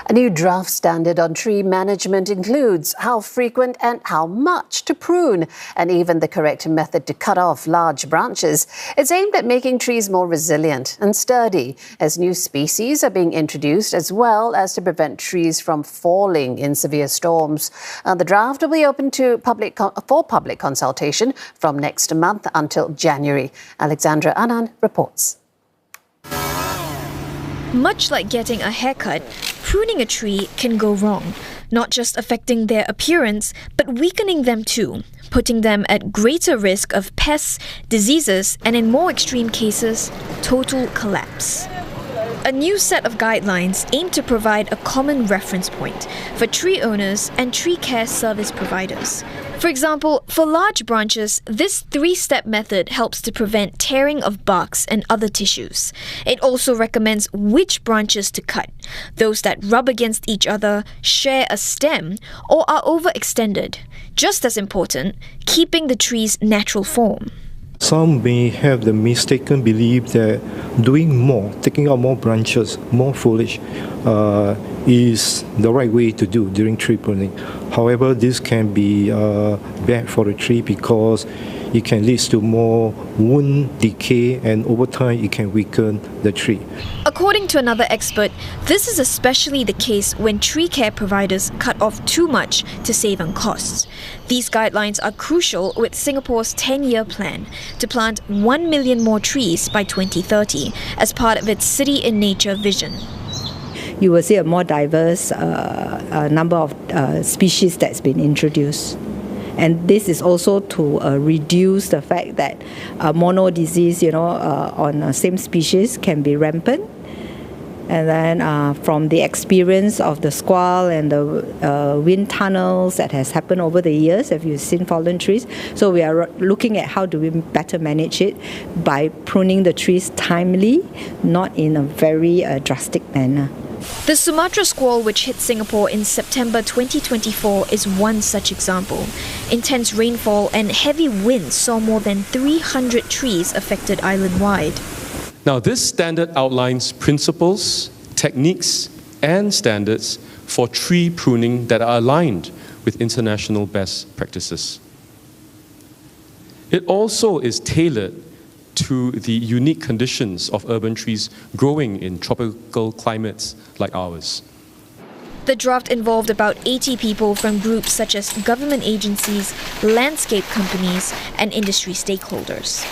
A new draft standard on tree management includes how frequent and how much to prune, and even the correct method to cut off large branches. It's aimed at making trees more resilient and sturdy, as new species are being introduced, as well as to prevent trees from falling in severe storms. The draft will be open to public consultation from next month until January. Alexandra Anand reports. Much like getting a haircut, pruning a tree can go wrong, not just affecting their appearance, but weakening them too, putting them at greater risk of pests, diseases, and in more extreme cases, total collapse. A new set of guidelines aim to provide a common reference point for tree owners and tree care service providers. For example, for large branches, this 3-step method helps to prevent tearing of barks and other tissues. It also recommends which branches to cut, those that rub against each other, share a stem, or are overextended. Just as important, keeping the tree's natural form. Some may have the mistaken belief that doing more, taking out more branches, more foliage, is the right way to do during tree pruning. However, this can be bad for the tree because it can lead to more wound decay, and over time it can weaken the tree. According to another expert, this is especially the case when tree care providers cut off too much to save on costs. These guidelines are crucial with Singapore's 10-year plan to plant 1 million more trees by 2030 as part of its City in Nature vision. You will see a more diverse number of species that's been introduced. And this is also to reduce the fact that mono disease, on the same species can be rampant. And then from the experience of the squall and the wind tunnels that has happened over the years, have you seen fallen trees? So we are looking at how do we better manage it by pruning the trees timely, not in a very drastic manner. The Sumatra squall, which hit Singapore in September 2024, is one such example. Intense rainfall and heavy winds saw more than 300 trees affected island-wide. Now, this standard outlines principles, techniques, and standards for tree pruning that are aligned with international best practices. It also is tailored to the unique conditions of urban trees growing in tropical climates like ours. The draft involved about 80 people from groups such as government agencies, landscape companies, and industry stakeholders.